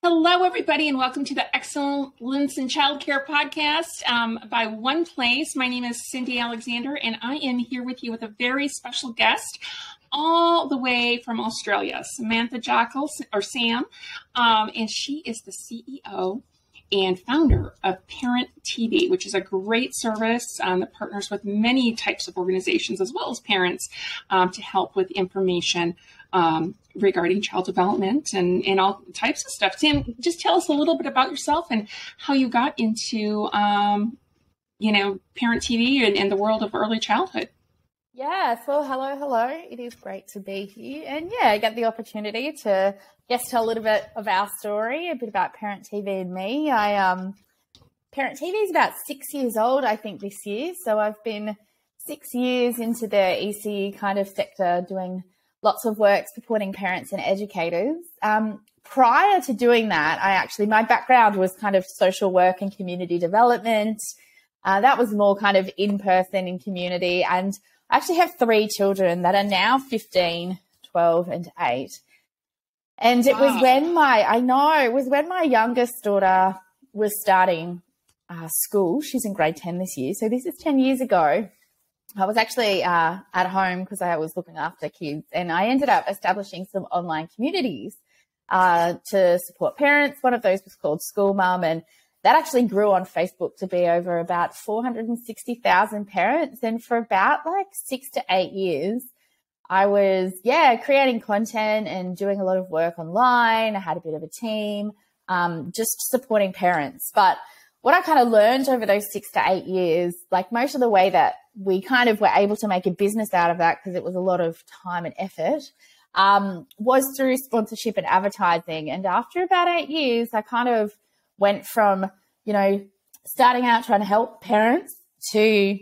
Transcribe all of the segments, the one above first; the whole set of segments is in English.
Hello, everybody, and welcome to the Excellence in Childcare podcast by One Place. My name is Cindy Alexander, and I am here with you with a very special guest all the way from Australia, Samantha Jockel, or Sam, and she is the CEO and founder of ParentTV, which is a great service that partners with many types of organizations as well as parents to help with information regarding child development and all types of stuff. Sam, just tell us a little bit about yourself and how you got into, ParentTV and the world of early childhood. Yeah, so hello. It is great to be here. And yeah, I get the opportunity to tell a little bit of our story, a bit about ParentTV and me. ParentTV is about 6 years old, I think, this year. So I've been 6 years into the ECE kind of sector doing lots of work supporting parents and educators. Prior to doing that, my background was kind of social work and community development. That was more kind of in person in community. And I actually have 3 children that are now 15, 12, and 8. And it was when my youngest daughter was starting school. She's in grade 10 this year. So this is 10 years ago. I was actually at home because I was looking after kids, and I ended up establishing some online communities to support parents. One of those was called School Mum, and that actually grew on Facebook to be over about 460,000 parents. And for about 6 to 8 years, I was, creating content and doing a lot of work online. I had a bit of a team, just supporting parents. But what I kind of learned over those 6 to 8 years, most of the way that we kind of were able to make a business out of that, because it was a lot of time and effort, was through sponsorship and advertising. And after about 8 years, I kind of went from, starting out trying to help parents to,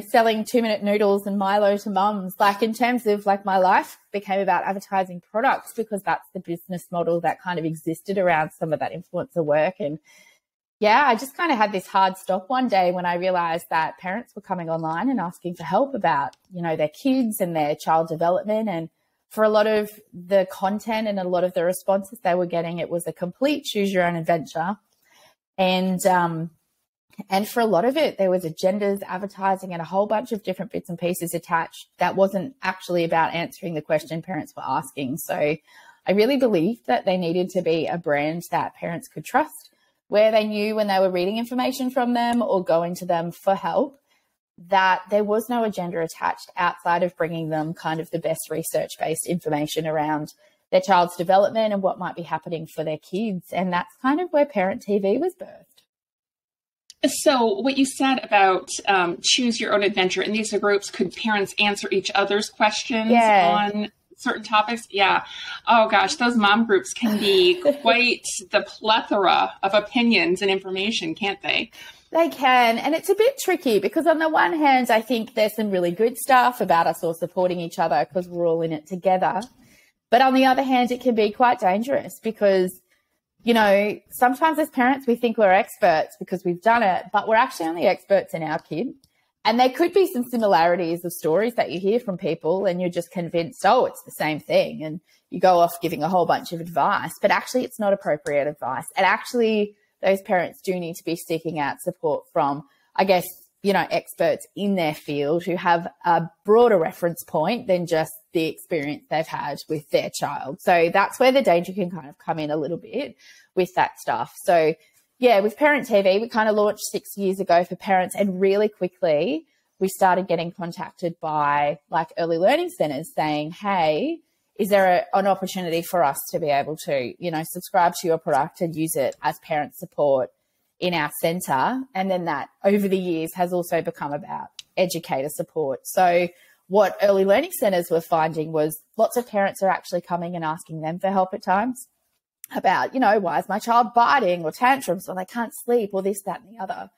selling 2-minute noodles and Milo to mums. In terms of my life became about advertising products, because that's the business model that kind of existed around some of that influencer work. And yeah, I just kind of had this hard stop one day when I realized that parents were coming online and asking for help about, their kids and their child development. And for a lot of the content and a lot of the responses they were getting, it was a complete choose your own adventure. And for a lot of it, there was agendas, advertising, and a whole bunch of different bits and pieces attached that wasn't actually about answering the question parents were asking. So I really believed that they needed to be a brand that parents could trust, where they knew when they were reading information from them or going to them for help, that there was no agenda attached outside of bringing them kind of the best research-based information around their child's development and what might be happening for their kids. And that's kind of where ParentTV was birthed. So what you said about choose your own adventure, in these groups, could parents answer each other's questions on certain topics? Yeah. Oh gosh, those mom groups can be quite the plethora of opinions and information, can't they? They can. And it's a bit tricky because on the one hand, I think there's some really good stuff about us all supporting each other because we're all in it together. But on the other hand, it can be quite dangerous because, sometimes as parents, we think we're experts because we've done it, but we're actually only experts in our kid. And there could be some similarities of stories that you hear from people and you're just convinced, oh, it's the same thing. And you go off giving a whole bunch of advice, but actually it's not appropriate advice. And actually those parents do need to be seeking out support from, experts in their field who have a broader reference point than just the experience they've had with their child. So that's where the danger can kind of come in a little bit with that stuff. So yeah, with ParentTV, we kind of launched 6 years ago for parents, and really quickly we started getting contacted by early learning centres saying, hey, is there an opportunity for us to be able to, subscribe to your product and use it as parent support in our centre? And then that over the years has also become about educator support. So what early learning centres were finding was lots of parents are actually coming and asking them for help at times about, why is my child biting or tantrums or they can't sleep or this, that, and the other.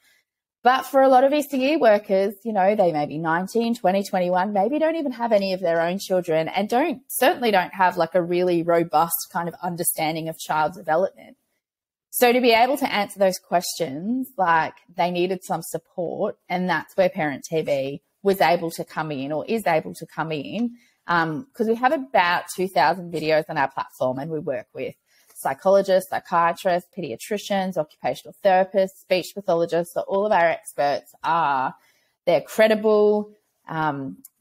But for a lot of ECE workers, they may be 19, 20, 21, maybe don't even have any of their own children and certainly don't have a really robust kind of understanding of child development. So to be able to answer those questions, they needed some support, and that's where ParentTV was able to come in, or is able to come in, because we have about 2,000 videos on our platform, and we work with psychologists, psychiatrists, pediatricians, occupational therapists, speech pathologists. So all of our experts they're credible,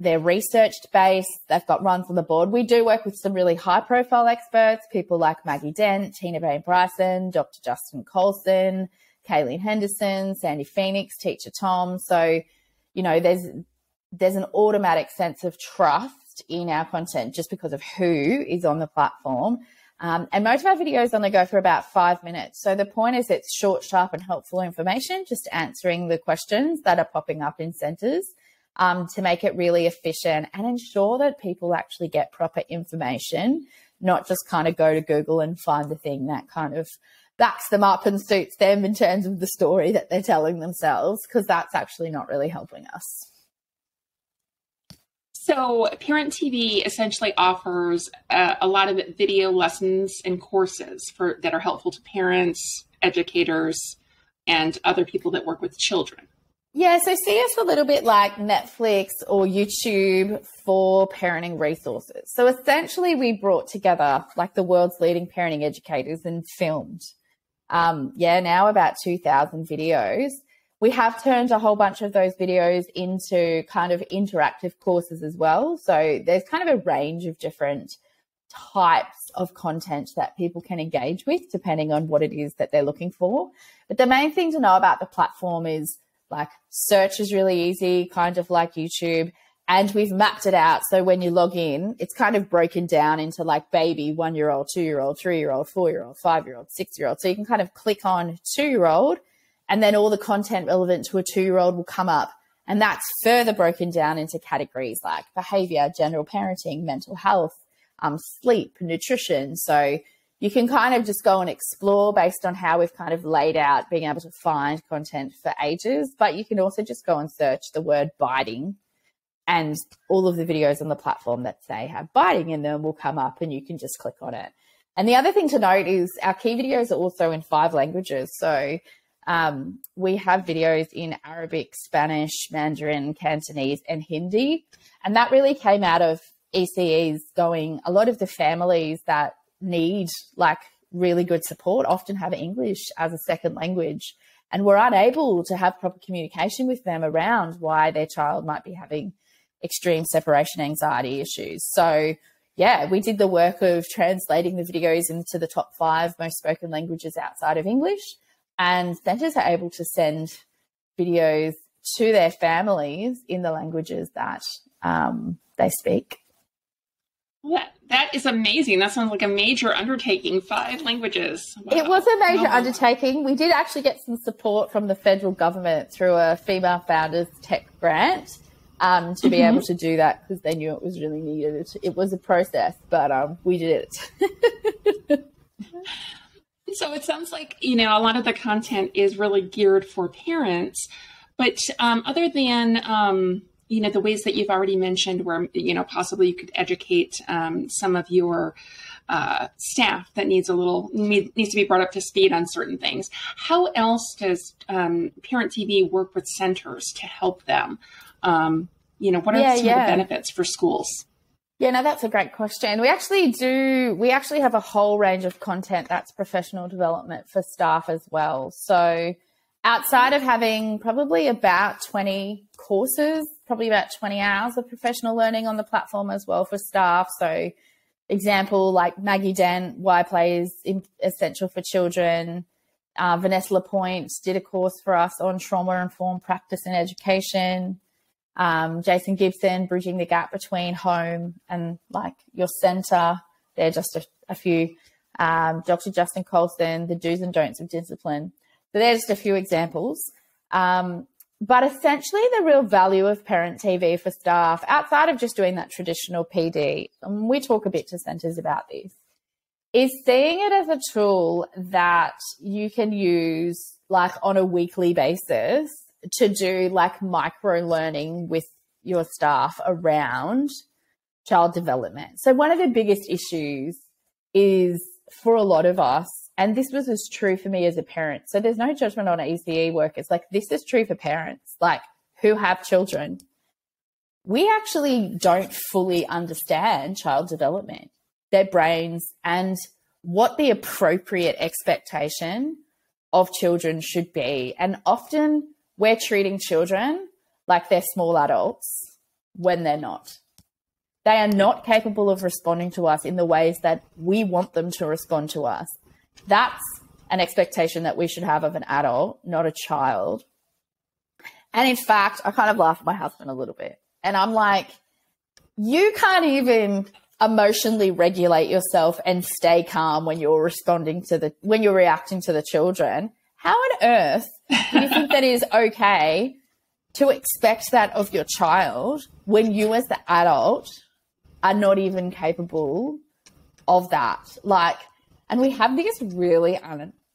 they're research-based, they've got runs on the board. We do work with some really high-profile experts, people like Maggie Dent, Tina Bain Bryson, Dr. Justin Colson, Kayleen Henderson, Sandy Phoenix, Teacher Tom. So, you know, there's an automatic sense of trust in our content just because of who is on the platform. And most of our videos only go for about 5 minutes. So the point is it's short, sharp, and helpful information, just answering the questions that are popping up in centres to make it really efficient and ensure that people actually get proper information, not just kind of go to Google and find the thing that kind of backs them up and suits them in terms of the story that they're telling themselves, because that's actually not really helping us. So Parent TV essentially offers a lot of video lessons and courses that are helpful to parents, educators, and other people that work with children. Yeah, so see us a little bit like Netflix or YouTube for parenting resources. So essentially we brought together like the world's leading parenting educators and filmed, now about 2,000 videos. We have turned a whole bunch of those videos into kind of interactive courses as well. So there's kind of a range of different types of content that people can engage with depending on what it is that they're looking for. But the main thing to know about the platform is like search is really easy, kind of like YouTube. And we've mapped it out. So when you log in, it's kind of broken down into like baby, 1-year-old, 2-year-old, 3-year-old, 4-year-old, 5-year-old, 6-year-old. So you can kind of click on 2-year-old, and then all the content relevant to a 2-year-old will come up. And that's further broken down into categories like behavior, general parenting, mental health, sleep, nutrition. So you can kind of just go and explore based on how we've kind of laid out being able to find content for ages. But you can also just go and search the word biting, and all of the videos on the platform that say have biting in them will come up, and you can just click on it. And the other thing to note is our key videos are also in 5 languages. So we have videos in Arabic, Spanish, Mandarin, Cantonese, and Hindi. And that really came out of ECEs going, a lot of the families that need like really good support often have English as a second language, and we're unable to have proper communication with them around why their child might be having extreme separation anxiety issues. So yeah, we did the work of translating the videos into the top 5 most spoken languages outside of English. And centres are able to send videos to their families in the languages that they speak. Well, that is amazing. That sounds like a major undertaking, 5 languages. Wow. It was a major undertaking. We did actually get some support from the federal government through a Female Founders Tech grant to be able to do that, because they knew it was really needed. It was a process, but we did it. So it sounds like, you know, a lot of the content is really geared for parents, but other than, you know, the ways that you've already mentioned where, you know, possibly you could educate some of your staff that needs to be brought up to speed on certain things. How else does Parent TV work with centers to help them? You know, what are some of the benefits for schools? Yeah, no, that's a great question. We actually have a whole range of content that's professional development for staff as well. So outside of having probably about 20 courses, probably about 20 hours of professional learning on the platform as well for staff. So example, like Maggie Dent, why play is essential for children. Vanessa Lapointe did a course for us on trauma-informed practice and education. Jason Gibson, bridging the gap between home and like your centre. They're just a few. Dr. Justin Colson, the do's and don'ts of discipline. So they're just a few examples. But essentially the real value of Parent TV for staff, outside of just doing that traditional PD, and we talk a bit to centres about this, is seeing it as a tool that you can use like on a weekly basis to do like micro learning with your staff around child development. So one of the biggest issues is for a lot of us, and this was as true for me as a parent. So there's no judgment on ECE work. It's like, this is true for parents, like who have children. we actually don't fully understand child development, their brains, and what the appropriate expectation of children should be. And often we're treating children like they're small adults when they're not. They are not capable of responding to us in the ways that we want them to respond to us. That's an expectation that we should have of an adult, not a child. And in fact, I kind of laugh at my husband a little bit. And I'm like, you can't even emotionally regulate yourself and stay calm when you're reacting to the children. How on earth do you think that is okay to expect that of your child when you as the adult are not even capable of that? Like, and we have these really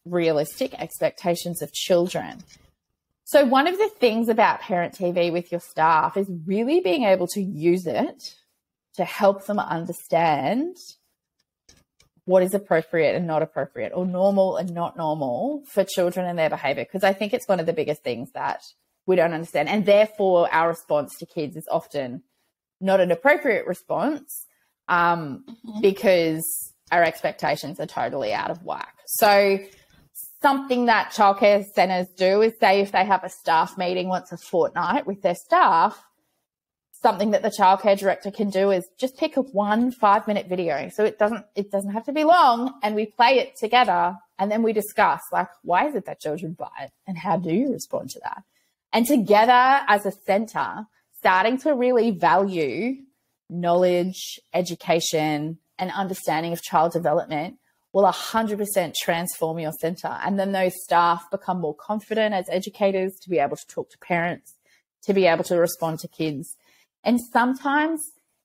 unrealistic expectations of children. So one of the things about Parent TV with your staff is really being able to use it to help them understand what is appropriate and not appropriate, or normal and not normal for children and their behavior. Because I think it's one of the biggest things that we don't understand. And therefore our response to kids is often not an appropriate response because our expectations are totally out of whack. So something that childcare centres do is, say, if they have a staff meeting once a fortnight with their staff, something that the childcare director can do is just pick up 1 5-minute video. So it doesn't have to be long, and we play it together, and then we discuss, like, why is it that children bite and how do you respond to that? And together as a centre, starting to really value knowledge, education, and understanding of child development will 100% transform your centre. And then those staff become more confident as educators to be able to talk to parents, to be able to respond to kids. And sometimes,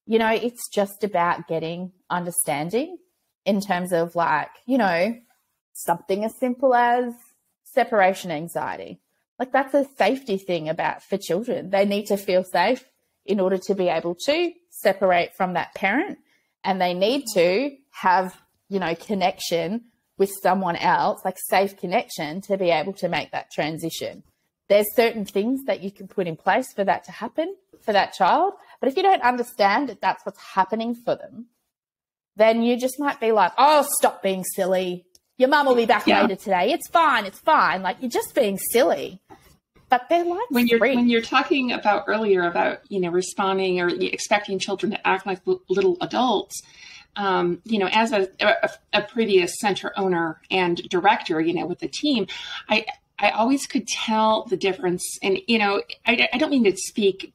you know, it's just about getting understanding in terms of, like, you know, something as simple as separation anxiety. Like, that's a safety thing for children. They need to feel safe in order to be able to separate from that parent, and they need to have, you know, connection with someone else, like safe connection, to be able to make that transition. There's certain things that you can put in place for that to happen for that child. But if you don't understand that that's what's happening for them, then you just might be like, oh, stop being silly. Your mum will be back later today. It's fine. It's fine. Like, you're just being silly. But they're like, when you're talking about earlier about, you know, responding or expecting children to act like little adults, you know, as a previous center owner and director, you know, with the team, I always could tell the difference. And, you know, I don't mean to speak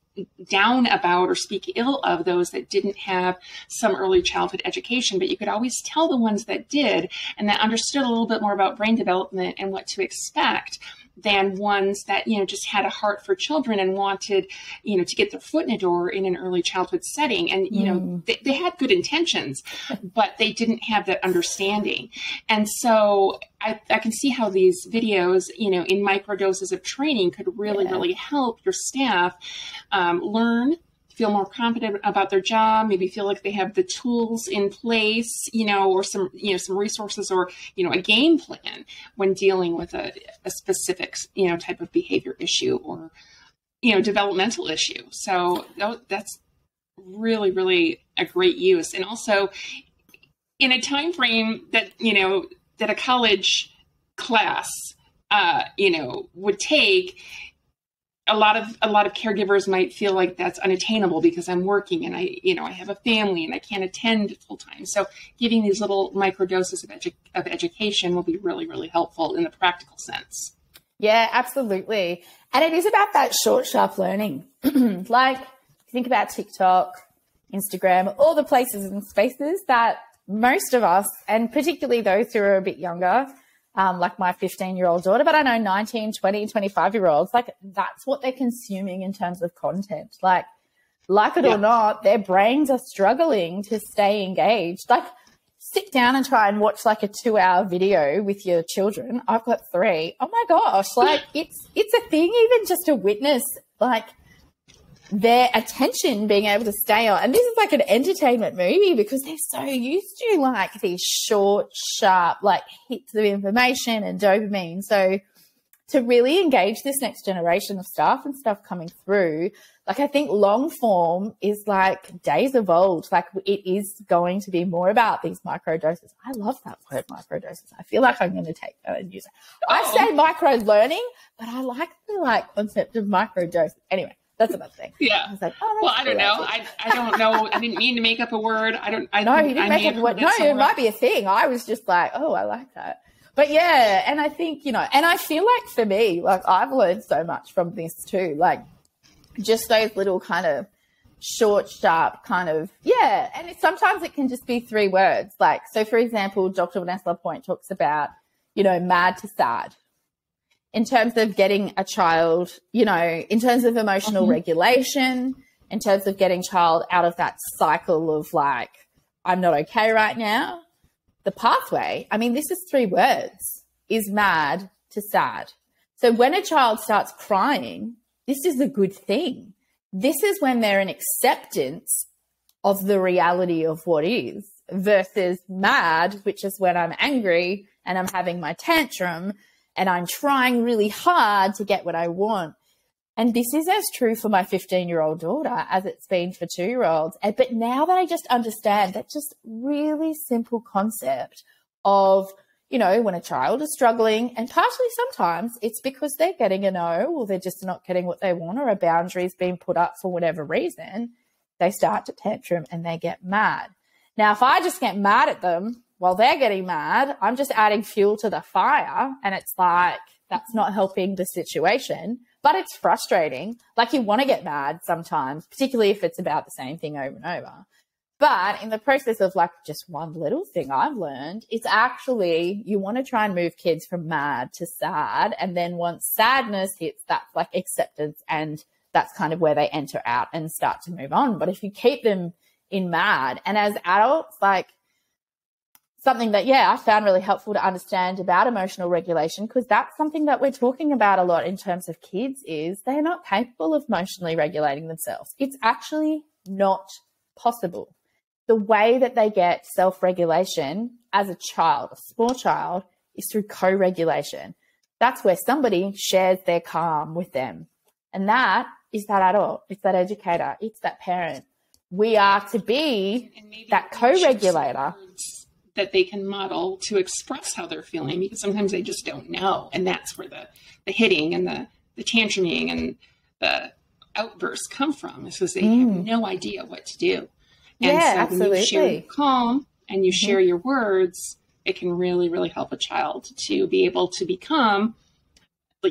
down about or speak ill of those that didn't have some early childhood education, but you could always tell the ones that did and that understood a little bit more about brain development and what to expect than ones that, you know, just had a heart for children and wanted, you know, to get their foot in the door in an early childhood setting. And, you know, they had good intentions, but they didn't have that understanding. And so I can see how these videos, you know, in microdoses of training could really help your staff learn, feel more confident about their job, maybe feel like they have the tools in place, you know, or some resources, or, you know, a game plan when dealing with a specific, you know, type of behavior issue or, you know, developmental issue. So that's really a great use. And also in a time frame that, you know, that a college class, you know, would take, a lot of caregivers might feel like that's unattainable because I'm working and I have a family and I can't attend full time. So giving these little microdoses of education will be really helpful in the practical sense. Yeah, absolutely. And it is about that short, sharp learning. Like, think about TikTok, Instagram, all the places and spaces that most of us, and particularly those who are a bit younger, like my 15-year-old daughter, but I know 19, 20, 25-year-olds, like, that's what they're consuming in terms of content. Like it or not, their brains are struggling to stay engaged. Like, sit down and try and watch like a 2-hour video with your children. I've got 3. Oh my gosh. Like, it's a thing even just to witness, like, their attention being able to stay on. And this is like an entertainment movie because they're so used to like these short, sharp, like, hits of information and dopamine. So to really engage this next generation of staff and stuff coming through, like I think long form is like days of old. Like it is going to be more about these micro doses. I love that word, micro doses. I feel like I'm going to take that and use it. I say micro learning, but I like the concept of micro doses. Anyway, that's another thing. Yeah. I was like, well, I don't know. I don't know. I didn't mean to make up a word. No, you didn't make up a word. No, it might be a thing. I was just like, oh, I like that. But yeah, and I think, and I feel like for me, like I've learned so much from this too, like just those little kind of short, sharp kind of, and sometimes it can just be 3 words. Like, so for example, Dr. Vanessa Point talks about, mad to sad in terms of getting a child, in terms of emotional regulation, in terms of getting child out of that cycle of like, I'm not okay right now. The pathway, I mean, this is 3 words, is mad to sad. So when a child starts crying, this is a good thing. This is when they're in acceptance of the reality of what is, versus mad, which is when I'm angry and I'm having my tantrum and I'm trying really hard to get what I want. And this is as true for my 15-year-old daughter as it's been for 2-year-olds. But now that I just understand that just really simple concept of, when a child is struggling, and partially sometimes it's because they're getting a no, or they're just not getting what they want, or a boundary is being put up for whatever reason, they start to tantrum and they get mad. Now, if I just get mad at them while they're getting mad, I'm just adding fuel to the fire, and it's like, that's not helping the situation. But it's frustrating. Like you want to get mad sometimes, particularly if it's about the same thing over and over. But in the process of like just one little thing I've learned, it's actually you want to try and move kids from mad to sad. And then once sadness hits, that's like acceptance, and that's kind of where they enter out and start to move on. But if you keep them in mad, and as adults, like something that, I found really helpful to understand about emotional regulation, because that's something that we're talking about a lot in terms of kids, is they're not capable of emotionally regulating themselves. It's actually not possible. The way that they get self-regulation as a child, a small child, is through co-regulation. That's where somebody shares their calm with them. And that is that adult. It's that educator. It's that parent. We are to be that co-regulator that they can model to express how they're feeling, because sometimes they just don't know. And that's where the hitting and the tantruming and the outbursts come from, is because they have no idea what to do. And so absolutely. when you share your calm and you share your words, it can really, really help a child to be able to become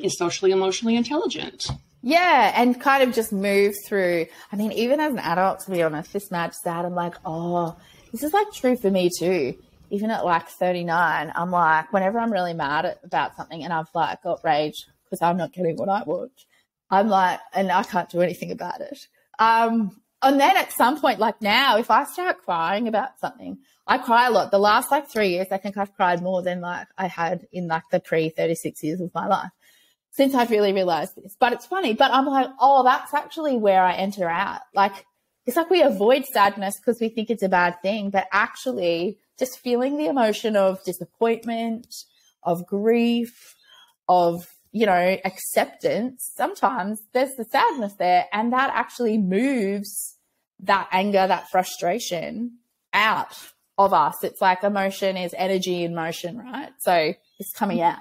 socially, emotionally intelligent. Yeah, and kind of just move through. I mean, even as an adult, to be honest, this match that I'm like, this is like true for me too. Even at like 39, I'm like, whenever I'm really mad about something and I've like got rage because I'm not getting what I want, I'm like, and I can't do anything about it. And then at some point, like now, if I start crying about something, I cry a lot. The last like 3 years, I think I've cried more than like I had in like the pre-36 years of my life, since I've really realized this. But it's funny, but I'm like, that's actually where I enter out. Like, it's like we avoid sadness because we think it's a bad thing, but actually just feeling the emotion of disappointment, of grief, of, acceptance. Sometimes there's the sadness there, and that actually moves that anger, that frustration out of us. It's like emotion is energy in motion, right? So it's coming out.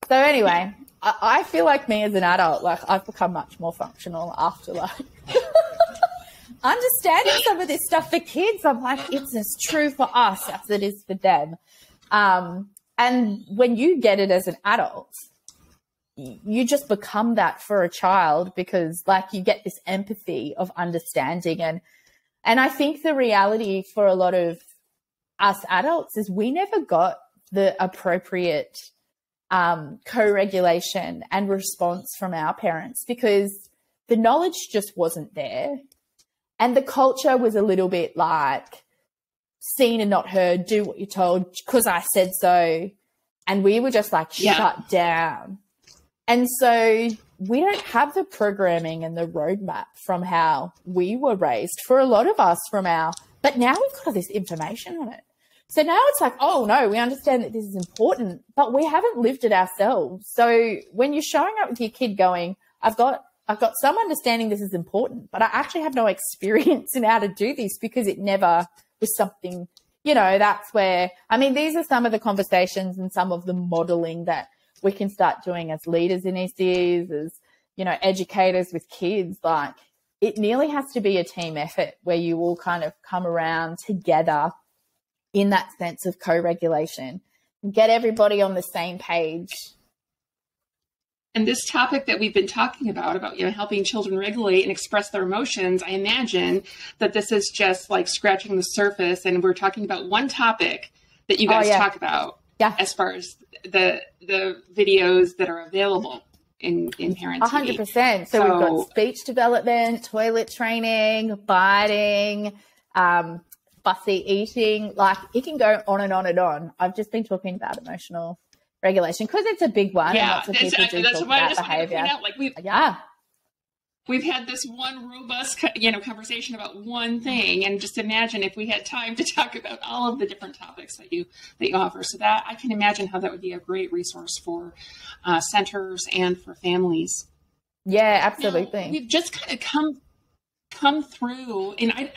So anyway, I feel like me as an adult, like I've become much more functional after like understanding some of this stuff for kids. I'm like, it's as true for us as it is for them. And when you get it as an adult, you just become that for a child, because like you get this empathy of understanding. And I think the reality for a lot of us adults is we never got the appropriate co-regulation and response from our parents, because the knowledge just wasn't there. And the culture was a little bit like seen and not heard, do what you're told because I said so. And we were just like shut down. And so we don't have the programming and the roadmap from how we were raised for a lot of us but now we've got all this information on it. So now it's like, oh no, we understand that this is important, but we haven't lived it ourselves. So when you're showing up with your kid going, I've got some understanding this is important, but I actually have no experience in how to do this because it never was something, that's where, these are some of the conversations and some of the modeling that we can start doing as leaders in ECs, as, educators with kids. Like, it nearly has to be a team effort where you all kind of come around together in that sense of co-regulation, get everybody on the same page. And this topic that we've been talking about helping children regulate and express their emotions, I imagine that this is just like scratching the surface, and we're talking about one topic that you guys talk about as far as the videos that are available in ParentTV. 100%. So we've got speech development, toilet training, biting, fussy eating, like it can go on and on and on. I've just been talking about emotional regulation because it's a big one. Yeah, and lots of people do talk about behavior. We've had this one robust, conversation about one thing, and just imagine if we had time to talk about all of the different topics that you offer. So that I can imagine how that would be a great resource for centers and for families. Yeah, absolutely. Now, we've just kind of come through, and I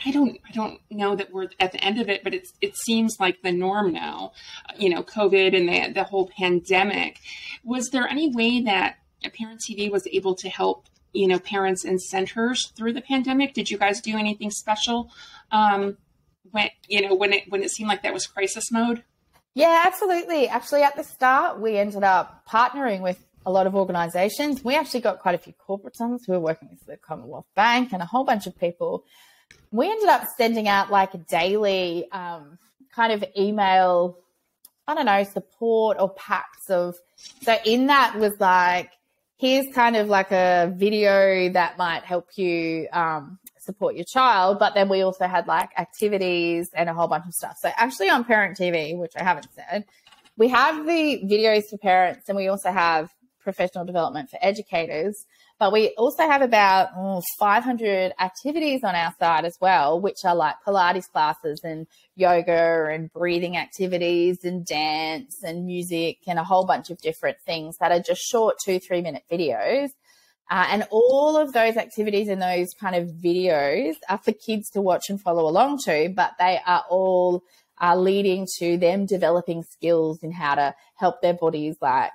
don't know that we're at the end of it, but it seems like the norm now, COVID and the whole pandemic. Was there any way that ParentTV was able to help, parents and centers through the pandemic? Did you guys do anything special when it seemed like that was crisis mode? Yeah, absolutely. Actually, at the start, we ended up partnering with a lot of organizations. We actually got quite a few corporates on us who were working with the Commonwealth Bank and a whole bunch of people. We ended up sending out like a daily kind of email, support or packs of, so in that was like, here's kind of like a video that might help you support your child, but then we also had like activities and a whole bunch of stuff. So actually on ParentTV, which I haven't said, we have the videos for parents and we also have professional development for educators, but we also have about 500 activities on our site as well, which are like Pilates classes and yoga and breathing activities and dance and music and a whole bunch of different things that are just short 2-3 minute videos. And all of those activities and those kind of videos are for kids to watch and follow along to, but they are all leading to them developing skills in how to help their bodies like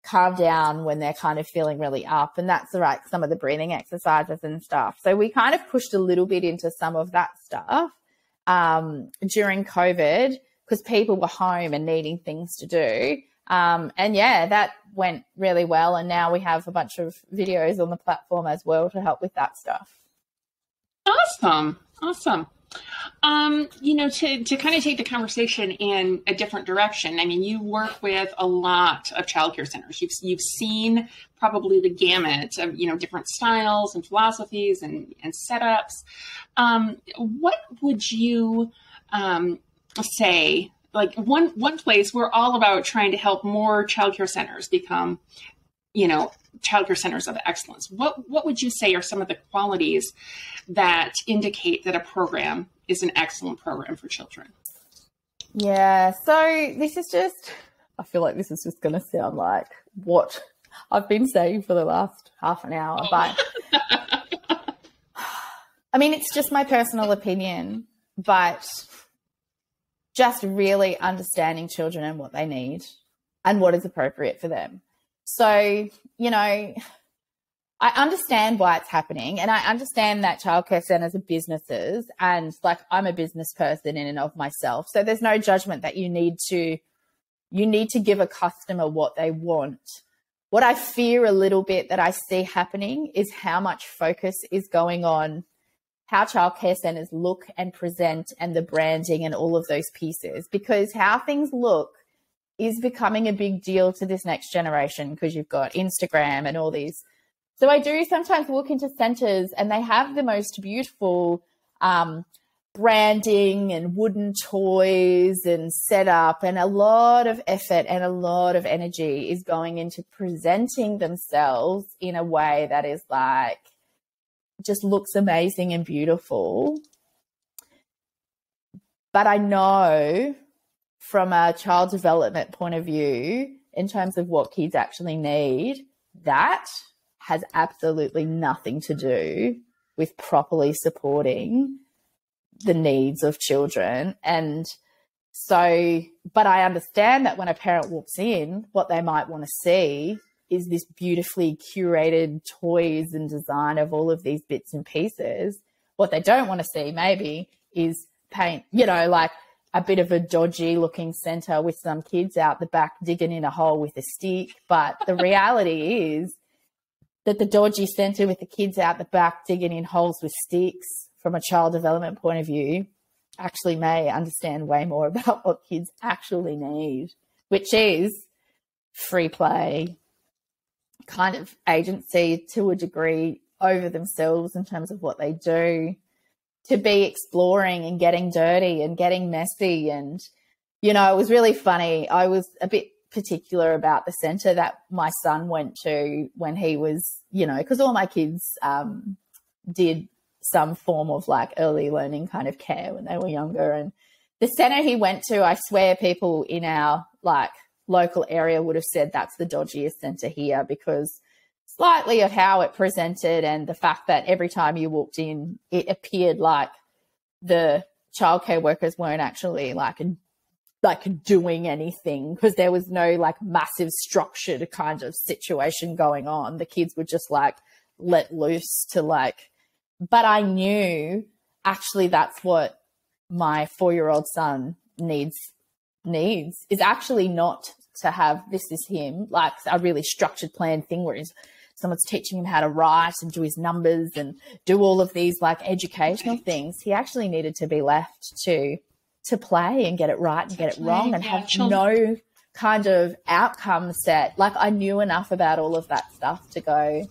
calm down when they're kind of feeling really up. And that's like some of the breathing exercises and stuff. So we kind of pushed a little bit into some of that stuff during COVID because people were home and needing things to do. And yeah, that went really well. And now we have a bunch of videos on the platform as well to help with that stuff. Awesome. To kind of take the conversation in a different direction. I mean, you work with a lot of childcare centers. You've seen probably the gamut of, different styles and philosophies and setups. What would you say? Like one place we're all about trying to help more childcare centers become, childcare centers of excellence. What would you say are some of the qualities that indicate that a program is an excellent program for children? Yeah, so this is just, I feel like this is just going to sound like what I've been saying for the last half an hour, but I mean, it's just my personal opinion, but just really understanding children and what they need and what is appropriate for them. So, I understand why it's happening, and I understand that childcare centres are businesses, and like I'm a business person in and of myself. So there's no judgment that you need to give a customer what they want. What I fear a little bit that I see happening is how much focus is going on how childcare centres look and present and the branding and all of those pieces, because how things look is becoming a big deal to this next generation because you've got Instagram and all these. So I do sometimes look into centres and they have the most beautiful branding and wooden toys and setup, and a lot of effort and a lot of energy is going into presenting themselves in a way that is like, just looks amazing and beautiful. But I know from a child development point of view, in terms of what kids actually need, that has absolutely nothing to do with properly supporting the needs of children. And so, but I understand that when a parent walks in, what they might want to see is this beautifully curated toys and design of all of these bits and pieces. What they don't want to see maybe is paint, like a bit of a dodgy looking centre with some kids out the back digging in a hole with a stick. But the reality is that the dodgy centre with the kids out the back digging in holes with sticks, from a child development point of view, actually may understand way more about what kids actually need, which is free play, kind of agency to a degree over themselves in terms of what they do, to be exploring and getting dirty and getting messy. And, it was really funny. I was a bit particular about the centre that my son went to when he was, because all my kids did some form of like early learning kind of care when they were younger. And the centre he went to, I swear people in our like local area would have said that's the dodgiest centre here, because slightly of how it presented and the fact that every time you walked in, it appeared like the childcare workers weren't actually like doing anything, because there was no like massive structured kind of situation going on. The kids were just like let loose to like, but I knew actually that's what my 4-year-old son needs is actually not to have, this is him, like a really structured planned thing where someone's teaching him how to write and do his numbers and do all of these like educational things. He actually needed to be left to play and get it right and get it wrong and have no kind of outcome set. Like I knew enough about all of that stuff to go,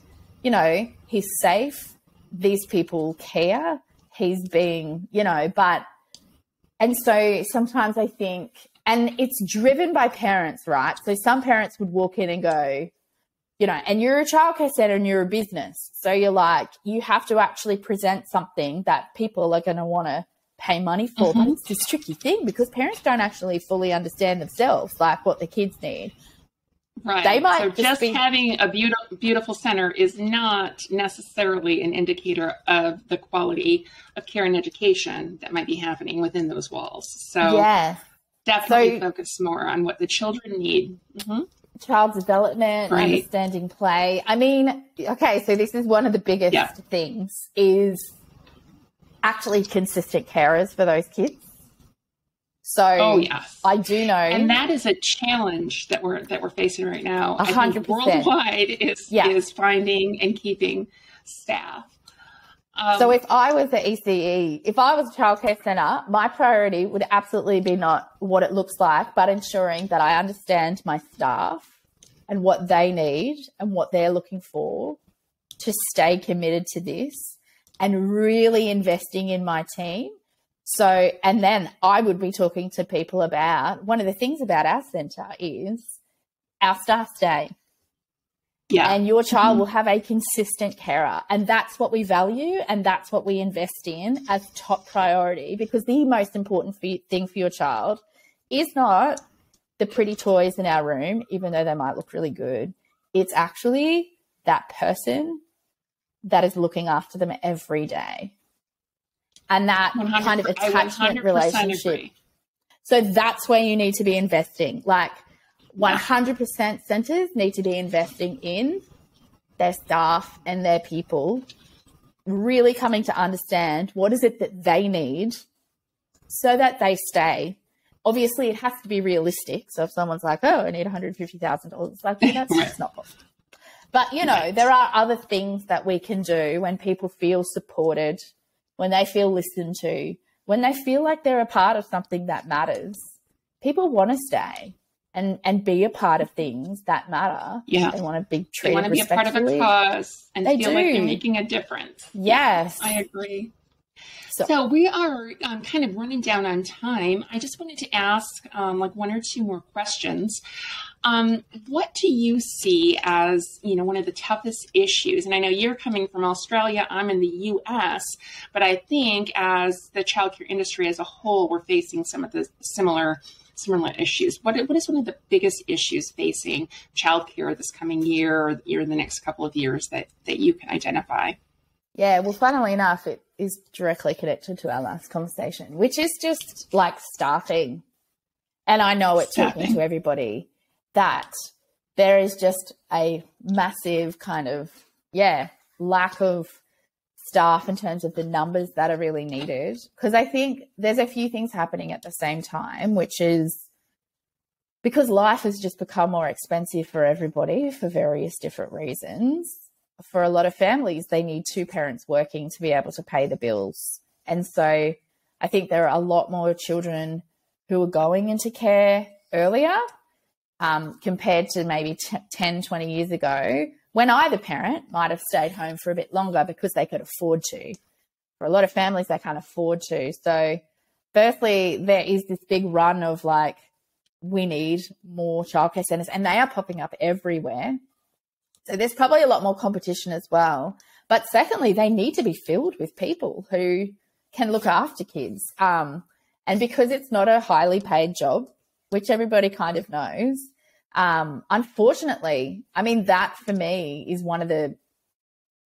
he's safe. These people care. He's being, and so sometimes I think, and it's driven by parents, right? So some parents would walk in and go, and you're a childcare centre and you're a business. So you're like, you have to actually present something that people are going to want to pay money for. But it's this tricky thing because parents don't actually fully understand themselves, like what the kids need. Right. They might so just having a beautiful center is not necessarily an indicator of the quality of care and education that might be happening within those walls. So definitely focus more on what the children need. Child development, understanding play. I mean, okay, so this is one of the biggest things is actually consistent carers for those kids. So I do know, and that is a challenge that we're facing right now. 100%. I think worldwide is finding and keeping staff. So if I was the ECE, if I was a childcare centre, my priority would absolutely be not what it looks like, but ensuring that I understand my staff and what they need and what they're looking for to stay committed to this and really investing in my team. So, and then I would be talking to people about, one of the things about our centre is our staff stay. Yeah. And your child will have a consistent carer. And that's what we value and that's what we invest in as top priority, because the most important thing for your child is not the pretty toys in our room, even though they might look really good. It's actually that person that is looking after them every day. And that kind of attachment relationship. Agree. So that's where you need to be investing. Like 100% centres need to be investing in their staff and their people, really coming to understand what is it that they need so that they stay. Obviously, it has to be realistic. So if someone's like, oh, I need $150,000, it's like, that's just not possible. But, there are other things that we can do when people feel supported, when they feel listened to, when they feel like they're a part of something that matters. People want to stay and be a part of things that matter. Yeah. They want to be treated respectfully. They want to be a part of a cause and feel like they're making a difference. Yes. I agree. So we are kind of running down on time. I just wanted to ask one or two more questions. What do you see as, one of the toughest issues? And I know you're coming from Australia, I'm in the US, but I think as the childcare industry as a whole, we're facing some of the similar similar issues. What is one of the biggest issues facing childcare this coming year or the next couple of years that you can identify? Yeah, well, funnily enough, it is directly connected to our last conversation, which is just like staffing. And I know it's talking to everybody that there is just a massive kind of, lack of staff in terms of the numbers that are really needed. Because I think there's a few things happening at the same time, which is because life has just become more expensive for everybody for various different reasons. For a lot of families, they need two parents working to be able to pay the bills. And so I think there are a lot more children who are going into care earlier compared to maybe 10, 20 years ago, when either parent might have stayed home for a bit longer because they could afford to. For a lot of families, they can't afford to. So firstly, there is this big run of like, we need more childcare centres, and they are popping up everywhere. So there's probably a lot more competition as well. But secondly, they need to be filled with people who can look after kids. And because it's not a highly paid job, which everybody kind of knows, unfortunately, I mean, that for me is one of the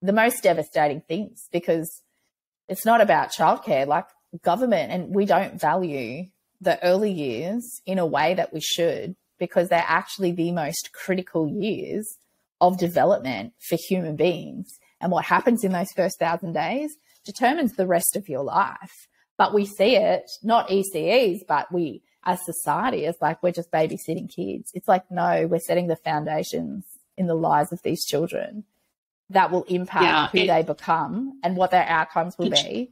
most devastating things, because it's not about childcare, like government, and we don't value the early years in a way that we should, because they're actually the most critical years of development for human beings. And what happens in those first 1,000 days determines the rest of your life. But we see it, not ECEs, but we as society, as like, we're just babysitting kids. It's like, no, we're setting the foundations in the lives of these children that will impact who they become and what their outcomes will be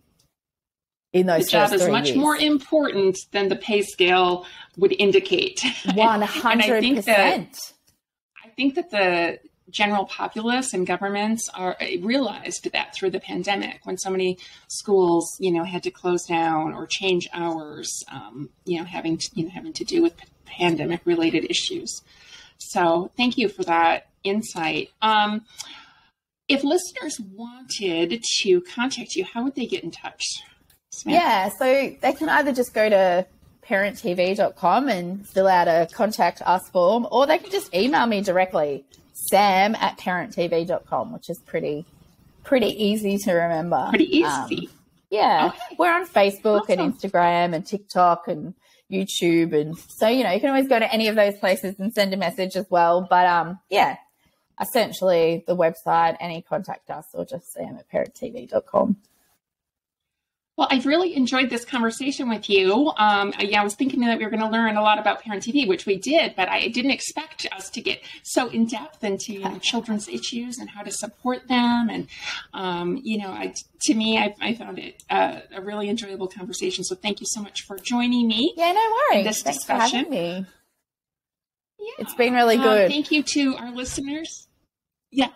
in those first 3 years. The job is much years. more important than the pay scale would indicate. 100%. I think that the general populace and governments realized that through the pandemic, when so many schools, had to close down or change hours, having to do with pandemic related issues. So thank you for that insight. If listeners wanted to contact you, how would they get in touch, Samantha? Yeah, so they can either just go to parenttv.com and fill out a contact us form, or they can just email me directly, sam@parenttv.com, which is pretty easy to remember. Pretty easy. Okay. We're on Facebook Awesome. and Instagram and TikTok and YouTube. And so, you can always go to any of those places and send a message as well. But essentially the website, any contact us, or just sam@parenttv.com. Well, I've really enjoyed this conversation with you. I was thinking that we were going to learn a lot about ParentTV, which we did, but I didn't expect us to get so in depth into children's issues and how to support them. And I found it a really enjoyable conversation. So thank you so much for joining me. Yeah, no worries. In this Thanks discussion. for having me. Yeah. It's been really good. Thank you to our listeners. Yeah.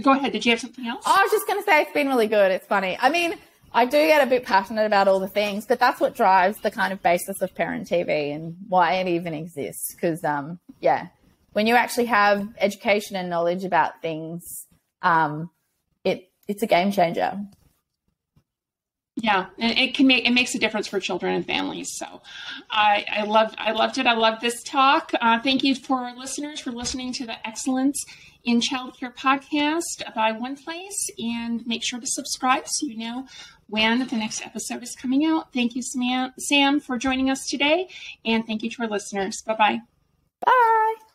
Go ahead. Did you have something else? I was just going to say it's been really good. It's funny. I mean, I do get a bit passionate about all the things, but that's what drives the kind of basis of ParentTV and why it even exists. Because, when you actually have education and knowledge about things, it's a game changer. Yeah, and it makes a difference for children and families. So I loved it. I love this talk. Thank you for our listeners for listening to the Excellence in Childcare podcast by One Place, and make sure to subscribe so you know when the next episode is coming out. Thank you, Sam, for joining us today, and thank you to our listeners. Bye-bye. Bye.